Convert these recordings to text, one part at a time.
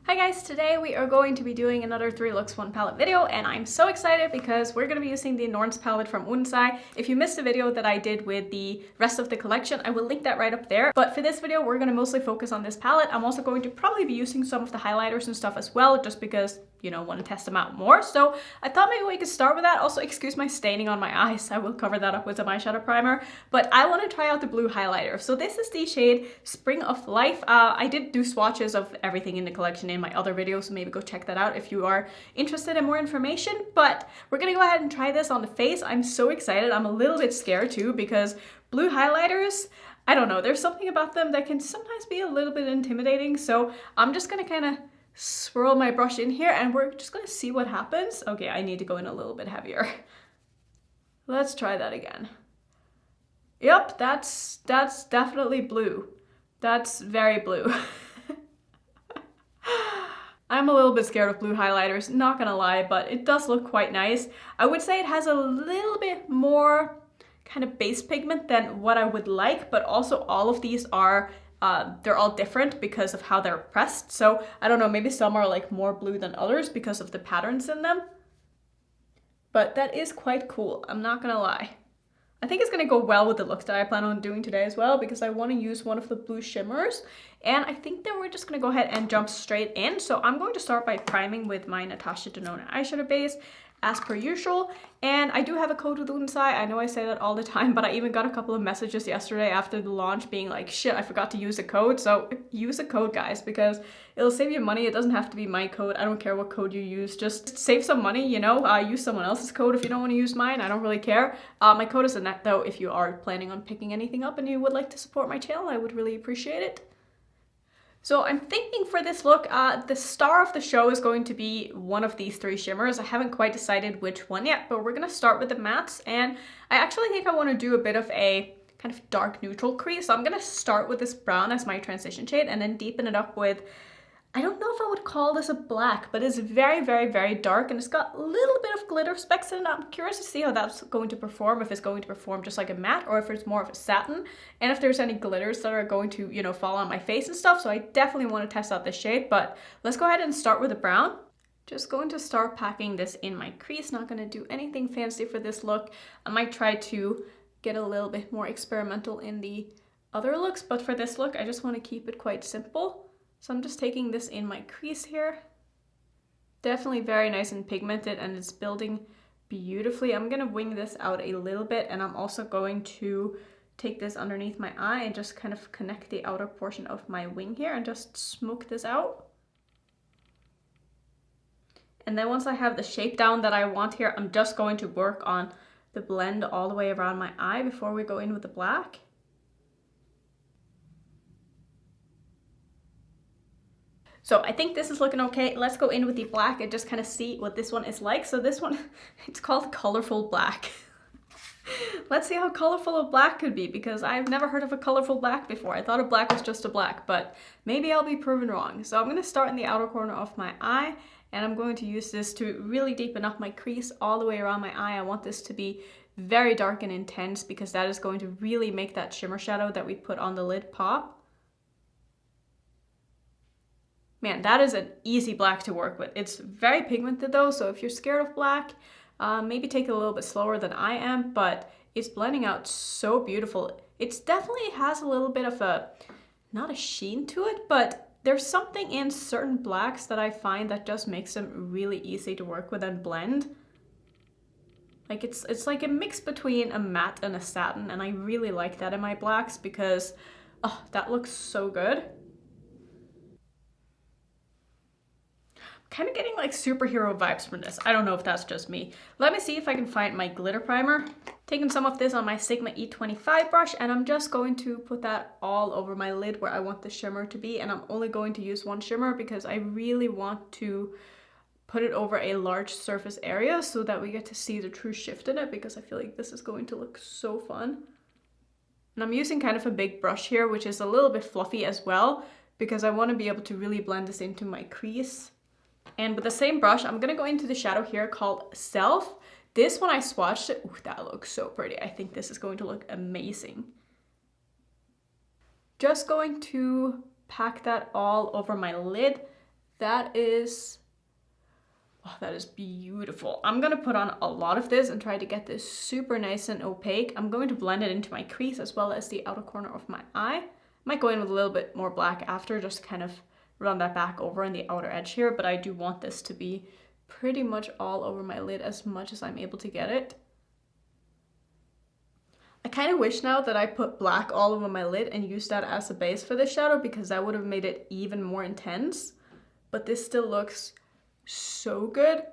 Hi guys, today we are going to be doing another 3 looks 1 palette video, and I'm so excited because we're going to be using the Norns palette from Odens Eye. If you missed the video that I did with the rest of the collection, I will link that right up there. But for this video, we're going to mostly focus on this palette. I'm also going to probably be using some of the highlighters and stuff as well, just because, you know, want to test them out more. So I thought maybe we could start with that. Also, excuse my staining on my eyes. I will cover that up with some eyeshadow primer. But I want to try out the blue highlighter. So this is the shade Spring of Life. I did do swatches of everything in the collection in my other videos, so maybe go check that out if you are interested in more information. But we're gonna go ahead and try this on the face. I'm so excited. I'm a little bit scared too, because blue highlighters, I don't know, there's something about them that can sometimes be a little bit intimidating. So I'm just gonna kind of swirl my brush in here and we're just gonna see what happens. Okay, I need to go in a little bit heavier. Let's try that again. Yep, that's definitely blue. That's very blue. I'm a little bit scared of blue highlighters, not gonna lie, but it does look quite nice. I would say it has a little bit more kind of base pigment than what I would like, but also all of these are, they're all different because of how they're pressed. So I don't know, maybe some are like more blue than others because of the patterns in them. But that is quite cool, I'm not gonna lie. I think it's going to go well with the looks that I plan on doing today as well, because I want to use one of the blue shimmers. And I think that we're just going to go ahead and jump straight in. So I'm going to start by priming with my Natasha Denona eyeshadow base, as per usual. And I do have a code with Odens Eye. I know I say that all the time, but I even got a couple of messages yesterday after the launch being like, shit, I forgot to use a code. So use a code, guys, because it'll save you money. It doesn't have to be my code. I don't care what code you use. Just save some money, you know. Use someone else's code if you don't want to use mine. I don't really care. My code is Annette, though. If you are planning on picking anything up and you would like to support my channel, I would really appreciate it. So I'm thinking for this look, the star of the show is going to be one of these 3 shimmers. I haven't quite decided which one yet, but we're going to start with the mattes. And I actually think I want to do a bit of a kind of dark neutral crease. So I'm going to start with this brown as my transition shade and then deepen it up with, I don't know if I would call this a black, but it's very, very, very dark and it's got a little bit of glitter specks in it. I'm curious to see how that's going to perform, if it's going to perform just like a matte or if it's more of a satin, and if there's any glitters that are going to, you know, fall on my face and stuff. So I definitely want to test out this shade, but let's go ahead and start with the brown. Just going to start packing this in my crease. Not going to do anything fancy for this look. I might try to get a little bit more experimental in the other looks, but for this look, I just want to keep it quite simple. So I'm just taking this in my crease here. Definitely very nice and pigmented and it's building beautifully. I'm going to wing this out a little bit and I'm also going to take this underneath my eye and just kind of connect the outer portion of my wing here and just smoke this out. And then once I have the shape down that I want here, I'm just going to work on the blend all the way around my eye before we go in with the black. So I think this is looking okay. Let's go in with the black and just kind of see what this one is like. So this one, it's called Colorful Black. Let's see how colorful a black could be, because I've never heard of a colorful black before. I thought a black was just a black, but maybe I'll be proven wrong. So I'm going to start in the outer corner of my eye and I'm going to use this to really deepen up my crease all the way around my eye. I want this to be very dark and intense because that is going to really make that shimmer shadow that we put on the lid pop. Man, that is an easy black to work with. It's very pigmented though, so if you're scared of black, maybe take it a little bit slower than I am, but it's blending out so beautiful. It definitely has a little bit of a, not a sheen to it, but there's something in certain blacks that I find that just makes them really easy to work with and blend. Like it's like a mix between a matte and a satin, and I really like that in my blacks because, oh, that looks so good. Kind of getting like superhero vibes from this. I don't know if that's just me. Let me see if I can find my glitter primer. Taking some of this on my Sigma E25 brush and I'm just going to put that all over my lid where I want the shimmer to be, and I'm only going to use one shimmer because I really want to put it over a large surface area so that we get to see the true shift in it, because I feel like this is going to look so fun. And I'm using kind of a big brush here, which is a little bit fluffy as well, because I want to be able to really blend this into my crease. And with the same brush, I'm going to go into the shadow here called Self. This one I swatched it. Ooh, that looks so pretty. I think this is going to look amazing. Just going to pack that all over my lid. That is, oh, that is beautiful. I'm gonna put on a lot of this and try to get this super nice and opaque. I'm going to blend it into my crease as well as the outer corner of my eye. Might go in with a little bit more black after, just to kind of run that back over in the outer edge here, but I do want this to be pretty much all over my lid as much as I'm able to get it. I kind of wish now that I put black all over my lid and used that as a base for this shadow, because that would have made it even more intense. But this still looks so good.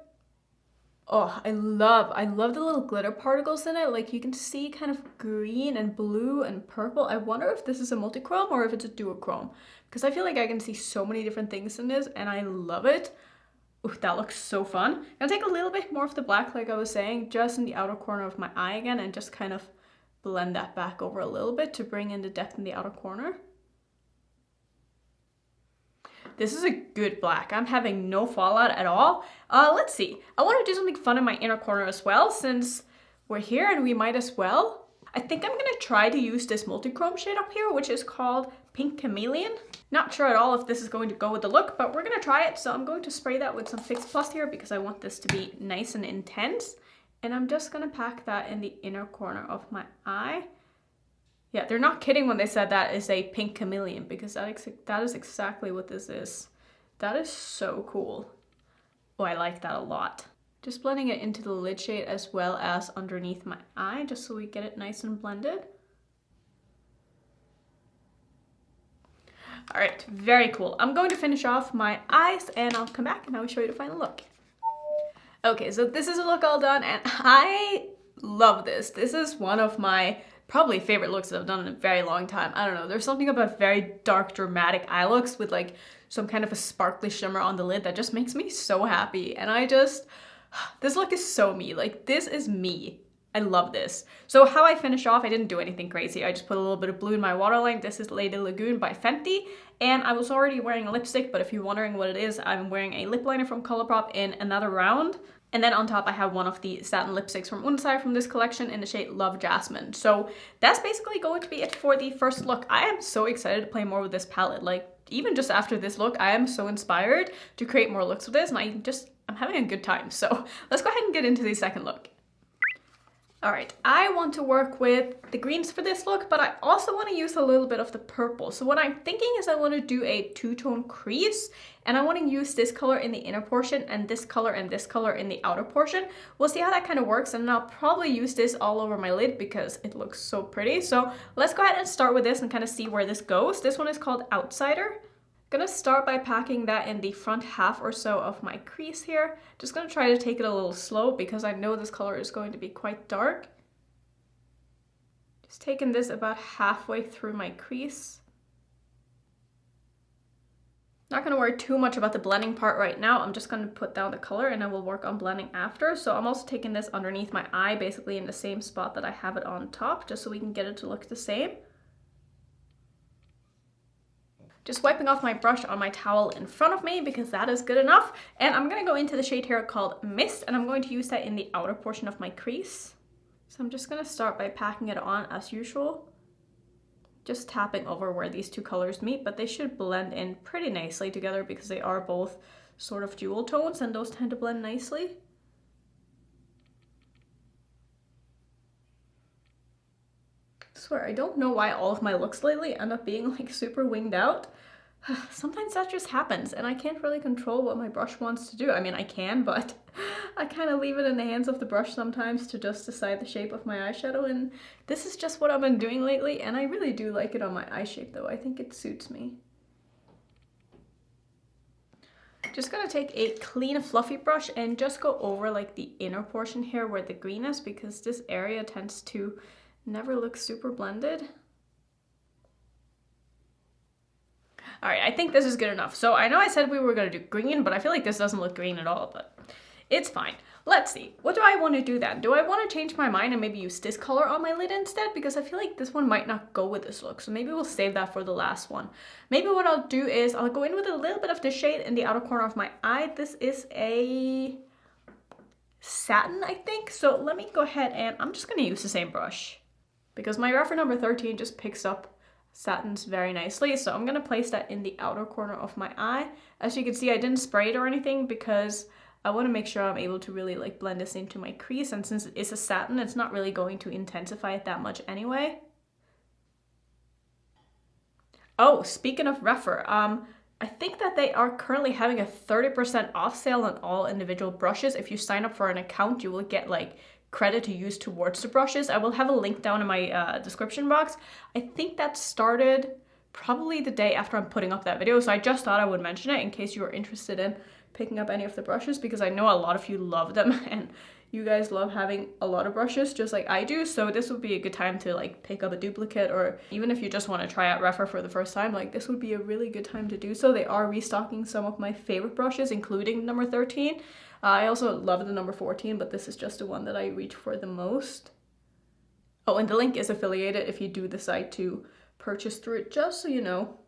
Oh, I love the little glitter particles in it. Like you can see kind of green and blue and purple. I wonder if this is a multi-chrome or if it's a duochrome, because I feel like I can see so many different things in this and I love it. Ooh, that looks so fun. I'm gonna take a little bit more of the black, like I was saying, just in the outer corner of my eye again, and just kind of blend that back over a little bit to bring in the depth in the outer corner. This is a good black. I'm having no fallout at all. Let's see. I want to do something fun in my inner corner as well, since we're here and we might as well. I think I'm gonna try to use this multi-chrome shade up here, which is called Pink Chameleon. Not sure at all if this is going to go with the look, but we're gonna try it. So I'm going to spray that with some Fix Plus here because I want this to be nice and intense. And I'm just gonna pack that in the inner corner of my eye. Yeah, they're not kidding when they said that is a pink chameleon, because that is exactly what this is. That is so cool. Oh, I like that a lot. Just blending it into the lid shade as well as underneath my eye, just so we get it nice and blended. All right, very cool. I'm going to finish off my eyes and I'll come back and I'll show you the final look. Okay, so this is a look all done and I love this. This is one of my probably favorite looks that I've done in a very long time. I don't know, there's something about very dark, dramatic eye looks with like some kind of a sparkly shimmer on the lid that just makes me so happy. And this look is so me, like this is me. I love this. So how I finish off, I didn't do anything crazy. I just put a little bit of blue in my waterline. This is Lady Lagoon by Fenty. And I was already wearing a lipstick, but if you're wondering what it is, I'm wearing a lip liner from Colourpop in Another Round. And then on top, I have one of the satin lipsticks from Odens Eye from this collection in the shade Love Jasmine. So that's basically going to be it for the first look. I am so excited to play more with this palette. Like, even just after this look, I am so inspired to create more looks with this, and I'm having a good time. So let's go ahead and get into the second look. All right, I want to work with the greens for this look, but I also want to use a little bit of the purple. So what I'm thinking is I want to do a two-tone crease, and I want to use this color in the inner portion and this color in the outer portion. We'll see how that kind of works, and I'll probably use this all over my lid because it looks so pretty. So let's go ahead and start with this and kind of see where this goes. This one is called Outsider. Gonna start by packing that in the front half or so of my crease here. Just gonna try to take it a little slow because I know this color is going to be quite dark. Just taking this about halfway through my crease. Not gonna worry too much about the blending part right now. I'm just gonna put down the color and I will work on blending after. So I'm also taking this underneath my eye, basically in the same spot that I have it on top, just so we can get it to look the same. Just wiping off my brush on my towel in front of me because that is good enough. And I'm gonna go into the shade here called Mist, and I'm going to use that in the outer portion of my crease. So I'm just gonna start by packing it on as usual. Just tapping over where these two colors meet, but they should blend in pretty nicely together because they are both sort of jewel tones and those tend to blend nicely. I swear, I don't know why all of my looks lately end up being like super winged out. Sometimes that just happens and I can't really control what my brush wants to do. I mean, I can, but I kind of leave it in the hands of the brush sometimes to just decide the shape of my eyeshadow, and this is just what I've been doing lately, and I really do like it on my eye shape though. I think it suits me. Just gonna take a clean fluffy brush and just go over like the inner portion here where the green is, because this area tends to never looks super blended. All right, I think this is good enough. So I know I said we were gonna do green, but I feel like this doesn't look green at all, but it's fine. Let's see, what do I want to do then? Do I want to change my mind and maybe use this color on my lid instead? Because I feel like this one might not go with this look, so maybe we'll save that for the last one. Maybe what I'll do is I'll go in with a little bit of this shade in the outer corner of my eye. This is a satin, I think. So let me go ahead and I'm just gonna use the same brush, because my Rephr number 13 just picks up satins very nicely. So I'm gonna place that in the outer corner of my eye. As you can see, I didn't spray it or anything because I want to make sure I'm able to really like blend this into my crease, and since it's a satin, it's not really going to intensify it that much anyway. Oh, speaking of Rephr, I think that they are currently having a 30% off sale on all individual brushes. If you sign up for an account, you will get like credit to use towards the brushes. I will have a link down in my description box. I think that started probably the day after I'm putting up that video, so I just thought I would mention it in case you are interested in picking up any of the brushes, because I know a lot of you love them and you guys love having a lot of brushes just like I do. So this would be a good time to like pick up a duplicate, or even if you just want to try out Rephr for the first time, like this would be a really good time to do so. They are restocking some of my favorite brushes, including number 13. I also love the number 14, but this is just the one that I reach for the most. Oh, and the link is affiliated if you do decide to purchase through it, just so you know.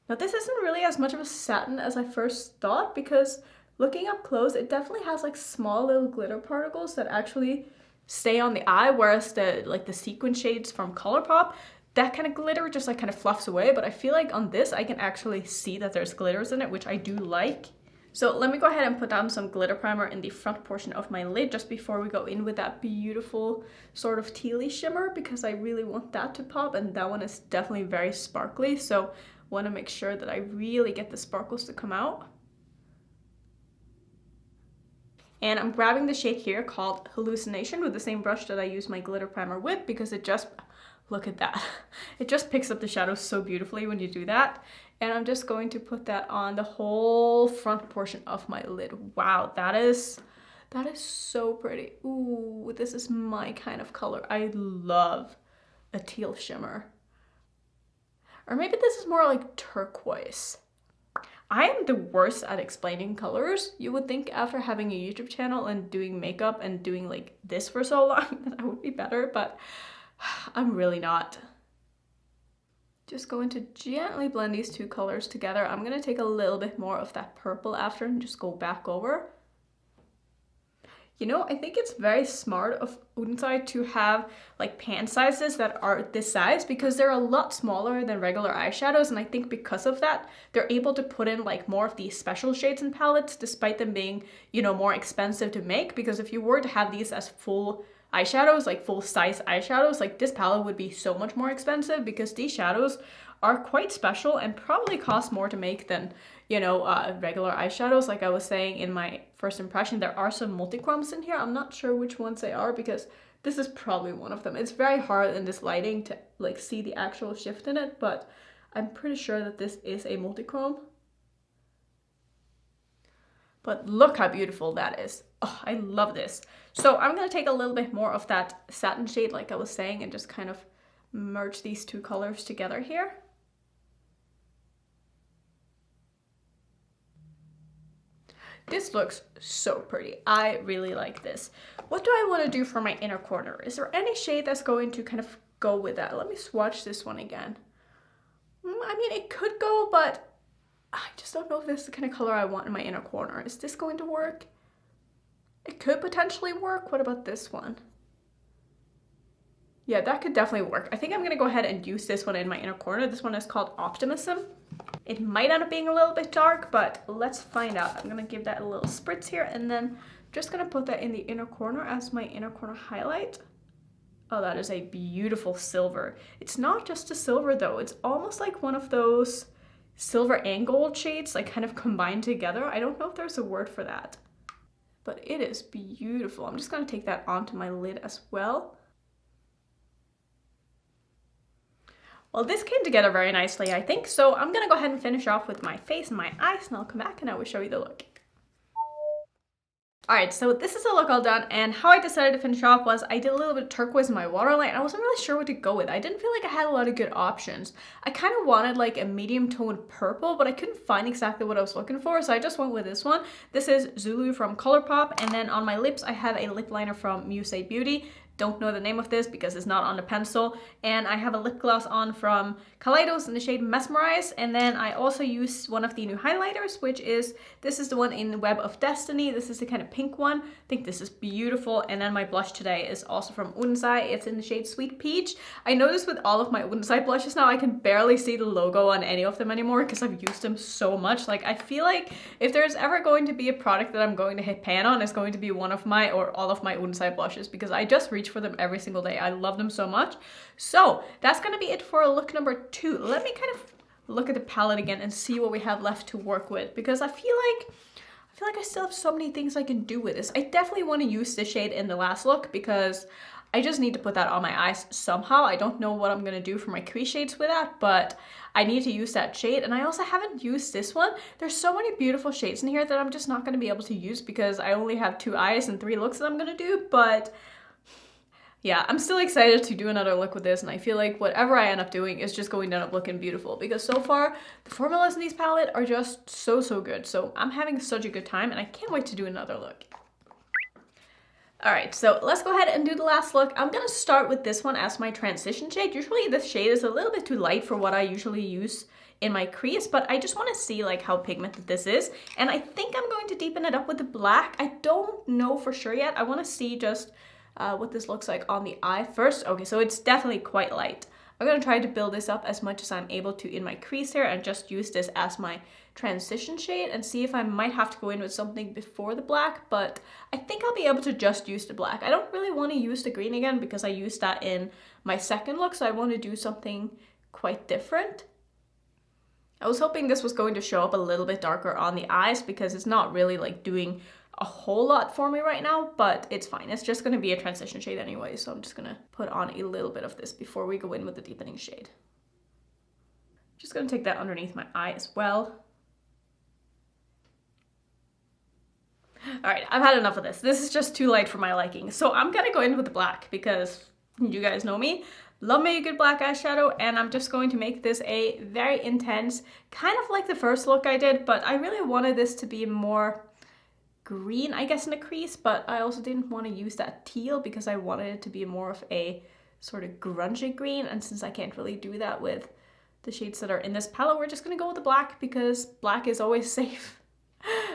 Now this isn't really as much of a satin as I first thought, because looking up close, it definitely has like small little glitter particles that actually stay on the eye, whereas the sequin shades from Colourpop, that kind of glitter just like kind of fluffs away. But I feel like on this, I can actually see that there's glitters in it, which I do like. So let me go ahead and put down some glitter primer in the front portion of my lid just before we go in with that beautiful sort of tealy shimmer, because I really want that to pop, and that one is definitely very sparkly. So want to make sure that I really get the sparkles to come out. And I'm grabbing the shade here called Hallucination with the same brush that I use my glitter primer with, because it just, look at that. It just picks up the shadows so beautifully when you do that. And I'm just going to put that on the whole front portion of my lid. Wow, that is so pretty. Ooh, this is my kind of color. I love a teal shimmer. Or maybe this is more like turquoise. I am the worst at explaining colors. You would think after having a YouTube channel and doing makeup and doing like this for so long that I would be better, but I'm really not. Just going to gently blend these two colors together. I'm gonna take a little bit more of that purple after and just go back over. You know, I think it's very smart of Odens Eye to have like pan sizes that are this size, because they're a lot smaller than regular eyeshadows, and I think because of that, they're able to put in like more of these special shades and palettes, despite them being, you know, more expensive to make. Because if you were to have these as full eyeshadows, like full size eyeshadows, like this palette would be so much more expensive, because these shadows are quite special and probably cost more to make than, you know, regular eyeshadows. Like I was saying in my first impression, there are some multi-chromes in here. I'm not sure which ones they are, because this is probably one of them. It's very hard in this lighting to like see the actual shift in it, but I'm pretty sure that this is a multi-chrome. But look how beautiful that is. Oh, I love this. So I'm gonna take a little bit more of that satin shade, like I was saying, and just kind of merge these two colors together here. This looks so pretty. I really like this. What do I want to do for my inner corner? Is there any shade that's going to kind of go with that? Let me swatch this one again. I mean, it could go, but I just don't know if this is the kind of color I want in my inner corner. Is this going to work? It could potentially work. What about this one? Yeah, that could definitely work. I think I'm gonna go ahead and use this one in my inner corner. This one is called Optimism. It might end up being a little bit dark, but let's find out. I'm gonna give that a little spritz here, and then just gonna put that in the inner corner as my inner corner highlight. Oh, that is a beautiful silver. It's not just a silver though. It's almost like one of those silver and gold shades, like kind of combined together. I don't know if there's a word for that, but it is beautiful. I'm just gonna take that onto my lid as well. Well, this came together very nicely, I think. So I'm gonna go ahead and finish off with my face and my eyes, and I'll come back and I will show you the look. Alright, so this is the look all done, and how I decided to finish off was I did a little bit of turquoise in my waterline. I wasn't really sure what to go with. I didn't feel like I had a lot of good options. I kind of wanted like a medium toned purple, but I couldn't find exactly what I was looking for, so I just went with this one. This is Zulu from Colourpop, and then on my lips I have a lip liner from Musée Beauty. Don't know the name of this because it's not on the pencil. And I have a lip gloss on from Kaleidos in the shade Mesmerize. And then I also use one of the new highlighters, which is, this is the one in Web of Destiny. This is the kind of pink one. I think this is beautiful. And then my blush today is also from Odens Eye. It's in the shade Sweet Peach. I noticed with all of my Odens Eye blushes now, I can barely see the logo on any of them anymore because I've used them so much. Like, I feel like if there's ever going to be a product that I'm going to hit pan on, it's going to be one of my or all of my Odens Eye blushes because I just reach for them every single day. I love them so much. So that's gonna be it for look number 2. Let me kind of look at the palette again and see what we have left to work with, because I feel like I still have so many things I can do with this. I definitely want to use this shade in the last look because I just need to put that on my eyes somehow. I don't know what I'm gonna do for my crease shades with that, but I need to use that shade. And I also haven't used this one. There's so many beautiful shades in here that I'm just not gonna be able to use because I only have 2 eyes and 3 looks that I'm gonna do. But yeah, I'm still excited to do another look with this, and I feel like whatever I end up doing is just going to end up looking beautiful because so far the formulas in these palette are just so good. So I'm having such a good time and I can't wait to do another look. Alright, so let's go ahead and do the last look. I'm gonna start with this one as my transition shade. Usually this shade is a little bit too light for what I usually use in my crease, but I just want to see like how pigmented this is. And I think I'm going to deepen it up with the black. I don't know for sure yet. I want to see just what this looks like on the eye first. Okay, so it's definitely quite light. I'm going to try to build this up as much as I'm able to in my crease here and just use this as my transition shade and see if I might have to go in with something before the black, but I think I'll be able to just use the black. I don't really want to use the green again because I used that in my second look, so I want to do something quite different. I was hoping this was going to show up a little bit darker on the eyes because it's not really like doing a whole lot for me right now, but it's fine. It's just going to be a transition shade anyway, so I'm just going to put on a little bit of this before we go in with the deepening shade. Just going to take that underneath my eye as well. Alright, I've had enough of this. This is just too light for my liking, so I'm going to go in with the black because you guys know me. Love me a good black eyeshadow, and I'm just going to make this a very intense, kind of like the first look I did, but I really wanted this to be more green, I guess, in the crease, but I also didn't want to use that teal because I wanted it to be more of a sort of grungy green, and since I can't really do that with the shades that are in this palette, we're just going to go with the black because black is always safe.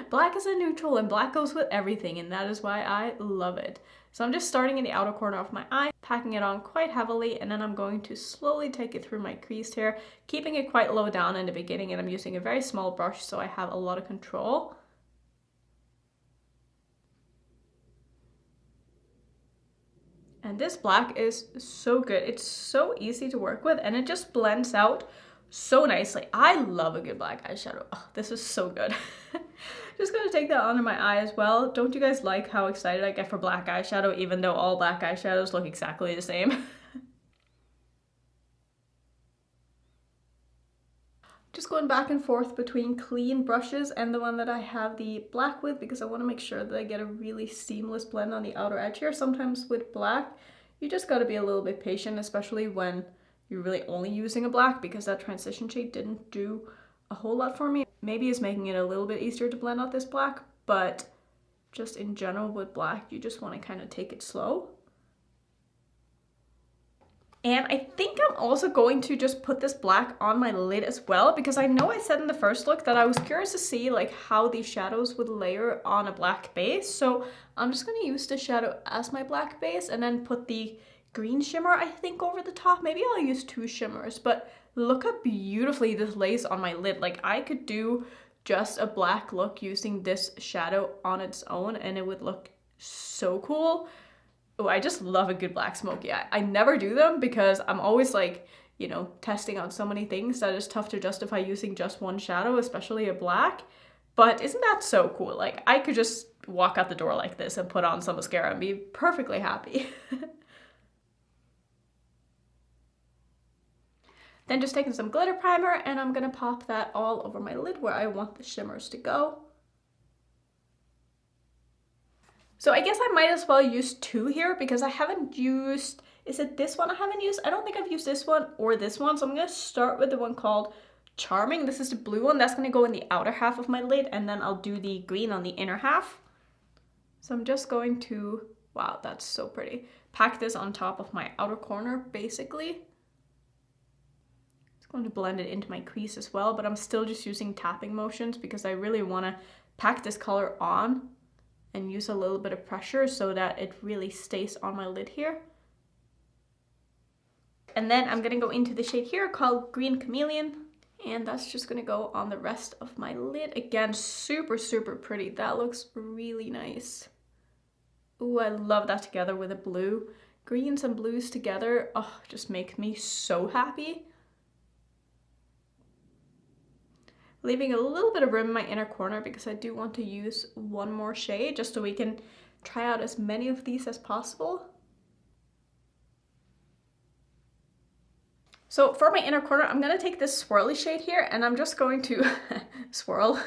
Black is a neutral and black goes with everything, and that is why I love it. So I'm just starting in the outer corner of my eye, packing it on quite heavily, and then I'm going to slowly take it through my crease here, keeping it quite low down in the beginning, and I'm using a very small brush so I have a lot of control. And this black is so good. It's so easy to work with and it just blends out so nicely. I love a good black eyeshadow. Oh, this is so good. Just gonna take that under my eye as well. Don't you guys like how excited I get for black eyeshadow even though all black eyeshadows look exactly the same? Just going back and forth between clean brushes and the one that I have the black with because I want to make sure that I get a really seamless blend on the outer edge here. Sometimes with black, you just got to be a little bit patient, especially when you're really only using a black because that transition shade didn't do a whole lot for me. Maybe it's making it a little bit easier to blend out this black, but just in general with black, you just want to kind of take it slow. And I think I'm also going to just put this black on my lid as well because I know I said in the first look that I was curious to see like how these shadows would layer on a black base. So I'm just going to use this shadow as my black base and then put the green shimmer, I think, over the top. Maybe I'll use 2 shimmers, but look how beautifully this lays on my lid. Like I could do just a black look using this shadow on its own and it would look so cool. Oh, I just love a good black smoky eye. I never do them because I'm always like, you know, testing out so many things that it's tough to justify using just one shadow, especially a black. But isn't that so cool? Like I could just walk out the door like this and put on some mascara and be perfectly happy. Then just taking some glitter primer and I'm gonna pop that all over my lid where I want the shimmers to go. So I guess I might as well use 2 here because I haven't used, is it this one I haven't used? I don't think I've used this one or this one. So I'm going to start with the one called Charming. This is the blue one. That's going to go in the outer half of my lid and then I'll do the green on the inner half. So I'm just going to, wow, that's so pretty. pack this on top of my outer corner, basically. It's going to blend it into my crease as well, but I'm still just using tapping motions because I really want to pack this color on and use a little bit of pressure so that it really stays on my lid here. And then I'm gonna go into the shade here called Green Chameleon, and that's just gonna go on the rest of my lid. Again, super, super pretty. That looks really nice. Ooh, I love that together with a blue. Greens and blues together, oh, just make me so happy. Leaving a little bit of room in my inner corner because I do want to use one more shade just so we can try out as many of these as possible. So for my inner corner, I'm gonna take this swirly shade here and I'm just going to swirl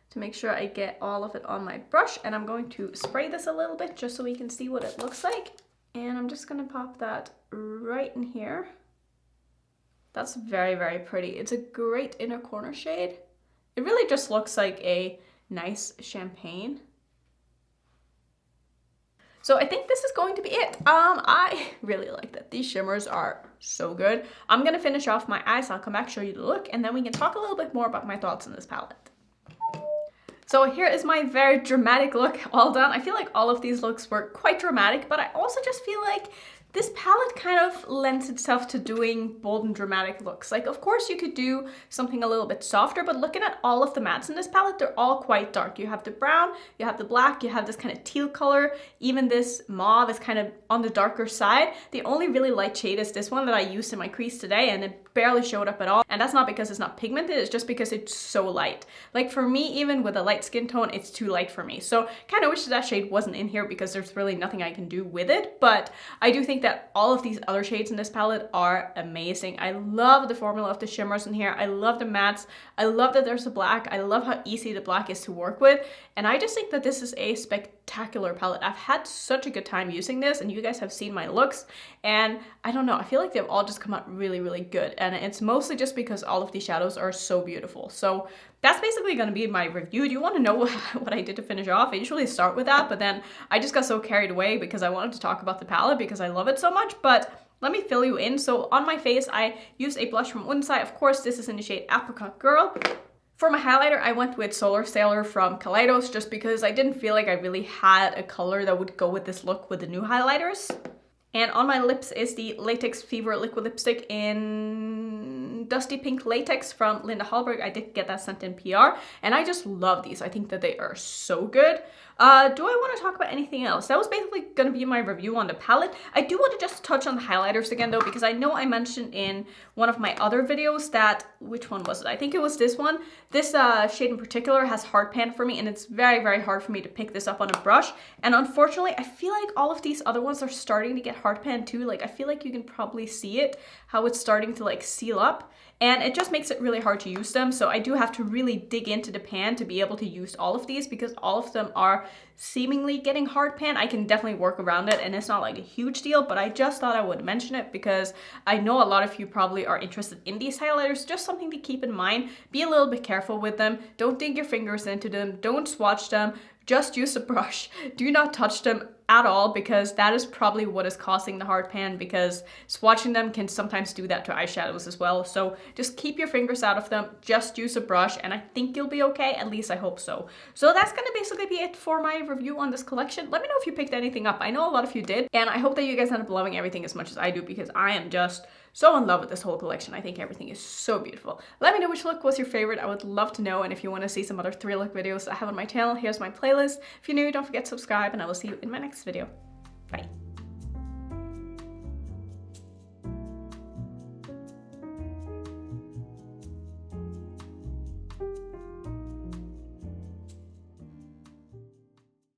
to make sure I get all of it on my brush, and I'm going to spray this a little bit just so we can see what it looks like. And I'm just gonna pop that right in here. That's very, very pretty. It's a great inner corner shade. It really just looks like a nice champagne. So I think this is going to be it. I really like that. These shimmers are so good. I'm gonna finish off my eyes. I'll come back, show you the look, and then we can talk a little bit more about my thoughts on this palette. So here is my very dramatic look all done. I feel like all of these looks were quite dramatic, but I also just feel like this palette kind of lends itself to doing bold and dramatic looks. Like, of course you could do something a little bit softer, but looking at all of the mattes in this palette, they're all quite dark. You have the brown, you have the black, you have this kind of teal color, even this mauve is kind of on the darker side. The only really light shade is this one that I used in my crease today, and it barely showed up at all. And that's not because it's not pigmented, it's just because it's so light. Like for me, even with a light skin tone, it's too light for me. So kind of wish that shade wasn't in here because there's really nothing I can do with it. But I do think that all of these other shades in this palette are amazing. I love the formula of the shimmers in here. I love the mattes. I love that there's a black. I love how easy the black is to work with. And I just think that this is a spectacular palette. I've had such a good time using this, and you guys have seen my looks. And I don't know, I feel like they've all just come out really, really good. And it's mostly just because all of these shadows are so beautiful. So that's basically going to be my review. Do you want to know what I did to finish off? I usually start with that, but then I just got so carried away because I wanted to talk about the palette because I love it so much. But let me fill you in. So on my face, I used a blush from Odens Eye. Of course, this is in the shade Apricot Girl. For my highlighter, I went with Solar Sailor from Kaleidos just because I didn't feel like I really had a color that would go with this look with the new highlighters. And on my lips is the Latex Fever liquid lipstick in Dusty Pink Latex from Linda Hallberg. I did get that sent in PR, and I just love these. I think that they are so good. Do I want to talk about anything else? That was basically going to be my review on the palette. I do want to just touch on the highlighters again though, because I know I mentioned in one of my other videos that, which one was it? I think it was this one. This shade in particular has hard pan for me, and it's very, very hard for me to pick this up on a brush. And unfortunately, I feel like all of these other ones are starting to get hard pan too. Like I feel like you can probably see it, how it's starting to like seal up. And it just makes it really hard to use them. So I do have to really dig into the pan to be able to use all of these because all of them are seemingly getting hard pan. I can definitely work around it and it's not like a huge deal, but I just thought I would mention it because I know a lot of you probably are interested in these highlighters. Just something to keep in mind. Be a little bit careful with them. Don't dig your fingers into them. Don't swatch them. Just use a brush. Do not touch them at all because that is probably what is causing the hard pan, because swatching them can sometimes do that to eyeshadows as well. So just keep your fingers out of them, just use a brush, and I think you'll be okay. At least I hope so. So that's gonna basically be it for my review on this collection. Let me know if you picked anything up. I know a lot of you did, and I hope that you guys end up loving everything as much as I do because I am just so in love with this whole collection. I think everything is so beautiful. Let me know which look was your favorite. I would love to know. And if you want to see some other 3-look videos I have on my channel, here's my playlist. If you're new, don't forget to subscribe, and I will see you in my next video. Bye.